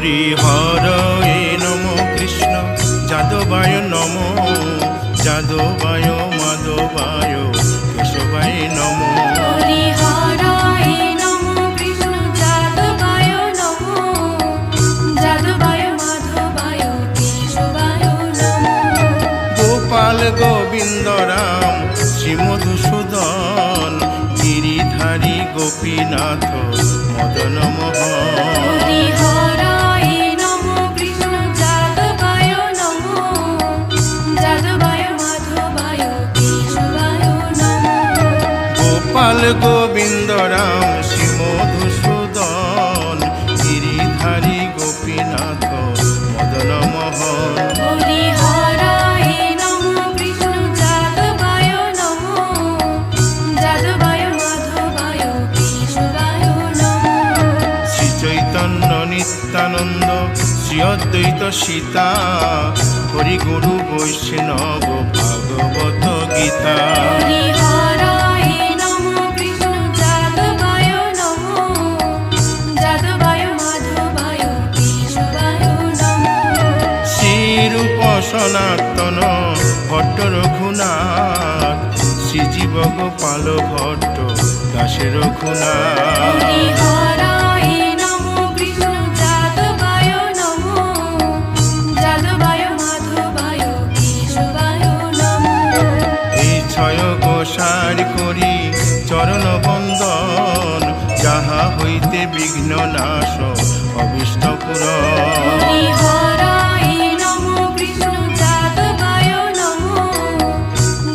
হরি হরয়ে নম কৃষ্ণ যাদবায় নম যাদবায় মাধবায় কেশবায় নম হরি হরায় নমো কৃষ্ণ যাদবায় নমো যাদবায় মাধবায় কেশবায় নমো গোপাল গোবিন্দ রাম শ্রী মধুসূদন গিরিধারী গোপীনাথ মদন মোহন হরি হরায় নমো কৃষ্ণ যাদবায় নমো যাদবায় মাধবায় কেশবায় নমো গোপাল গোবিন্দ রাম শ্রী মধুসূদন গিরিধারী গোপীনাথ মদন মোহন হরি হরায় নমো কৃষ্ণ যাদবায় নমো যাদবায় মাধবায় কেশবায় নমো শ্রী চৈতন্য নিত্যানন্দ শ্রী অদ্বৈত সীতা হরি গুরু বৈষ্ণব ভাগবত গীতা হরি হরায় নমো কৃষ্ণ যাদবায় নমো যাদবায় মাধবায় কেশবায় নমো শ্রীরূপ সনাতন ভট্ট রঘুনাথ শ্রীজীব গোপাল ভট্ট দাসে রঘুনাথ হরি হরায় নমো কৃষ্ণ যাদবায় নমো যাদবায় মাধবায় কেশবায় নমো এই ছয় গোসার করি চরণ বন্দন যাহা হইতে বিঘ্ন নাশ অবিষ্ট পুরন হরি হরায় নমো কৃষ্ণ যাদবায় নমো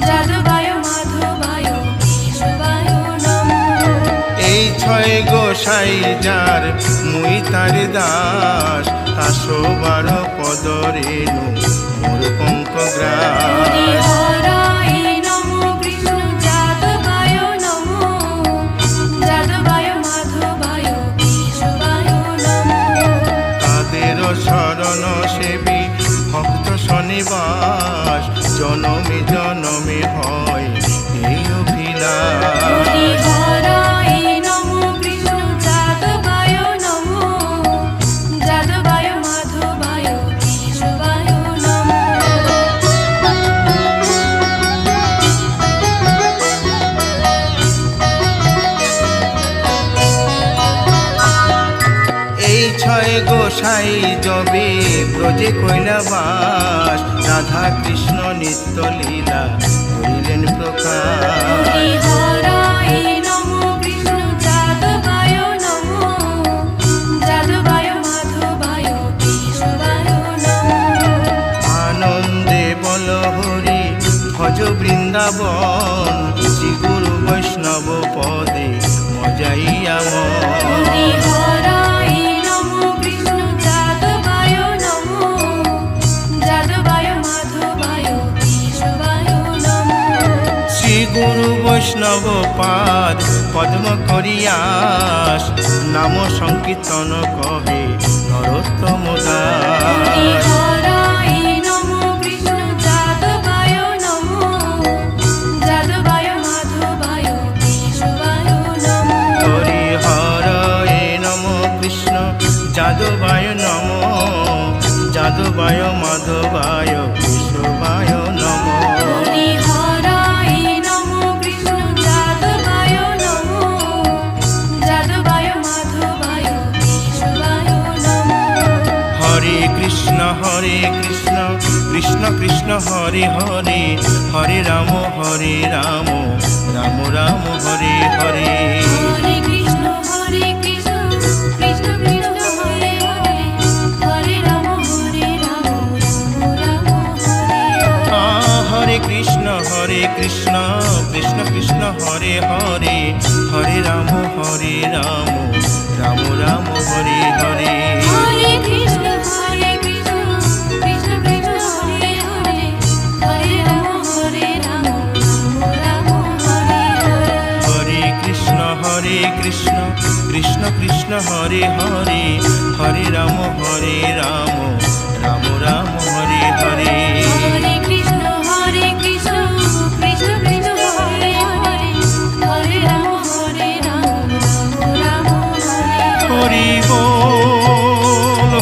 যাদবায় মাধবায় কেশবায় নমো এই ছয় গোসাই যার মুই তার দাস তাসো বার পদ রেণু মোর পঙ্ক হরি গ্রাস হরায় নমো কৃষ্ণ যাদবায় নমো যাদবায় মাধবায় কেশবায় নমো তাদের শরণ সেবী ভক্ত শনিবাস জনমে জনমে হয় এই অভিলাষ হরি হরায় নমো কৃষ্ণ যাদবায় নমো যাদবায় মাধবায় কেশবায় নমো এই ছয় গোসাই যবে ব্রজে কৈলাবাস রাধা কৃষ্ণ নিত্য লীলা করিলেন প্রকাশ হরি হরায় নমো কৃষ্ণ যাদবায় নমো যাদবায় মাধবায় কেশবায় নমো আনন্দে বল হরি ভজ বৃন্দাবন শ্রী গুরু বৈষ্ণব পদে মজাইয়া হরি হরায় নমো কৃষ্ণ যাদবায় নমো যাদবায় মাধবায় কেশবায় নমো শ্রী গুরু বৈষ্ণব পাদ পদ্ম করিয়াস নাম সংকীর্তন কহে নরোত্তম হরি দাস হরায় নমো কৃষ্ণ যাদবায় নমো যাদবায় মাধবায় কেশবায় নমো হরি হরয়ে নম কৃষ্ণ যাদবায় নম যাদবায় মাধবায় কেশবায় নম হরি হরায় নমো কৃষ্ণ যাদবায় নমো যাদবায় মাধবায় কেশবায় নমো হরে কৃষ্ণ কৃষ্ণ কৃষ্ণ হরে হরে হরে রাম রাম রাম হরে হরে হরে কৃষ্ণ কৃষ্ণ কৃষ্ণ হরে হরে হরে রাম রাম রাম হরে হরে হরে কৃষ্ণ কৃষ্ণ কৃষ্ণ হরে হরে হরে রাম রাম রাম হরে হরে হরে কৃষ্ণ কৃষ্ণ কৃষ্ণ কৃষ্ণ হরে হরে হরে রাম রাম রাম হরে হরে হরে কৃষ্ণ কৃষ্ণ কৃষ্ণ হরে হরে হরে রাম রাম রাম হরে হরে হরে কৃষ্ণ কৃষ্ণ কৃষ্ণ কৃষ্ণ হরে হরে হরে রাম রাম রাম হরে হরে হরি বল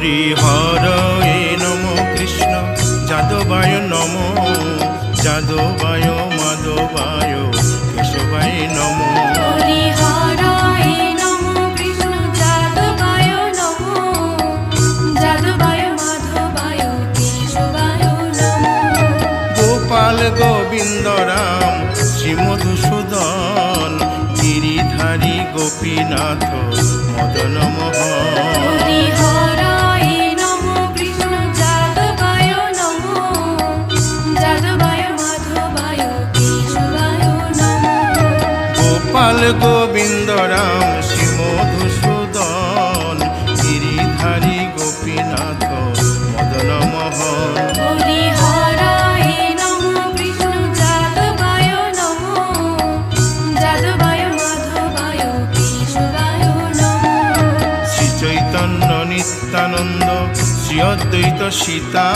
হরি হরয়ে নম কৃষ্ণ যাদবায় নম যাদবায় মাধবায় কেশবায় নম হরি হরায় নমো কৃষ্ণ যাদবায় নমো যাদবায় মাধবায় কেশবায় নমো গোপাল গোবিন্দ রাম শ্রী মধুসূদন গিরিধারী গোপীনাথ মদন মোহন হরি হরায় নমো কৃষ্ণ যাদবায় নমো যাদবায় মাধবায় কেশবায় নমো গোপাল গোবিন্দ রাম শ্রী মধুসূদন গিরিধারী গোপীনাথ মদন মোহন হরি হরায় নমো কৃষ্ণ যাদবায় নমো যাদবায় মাধবায় কেশবায় নমো শ্রী চৈতন্য নিত্যানন্দ শ্রী অদ্বৈত সীতা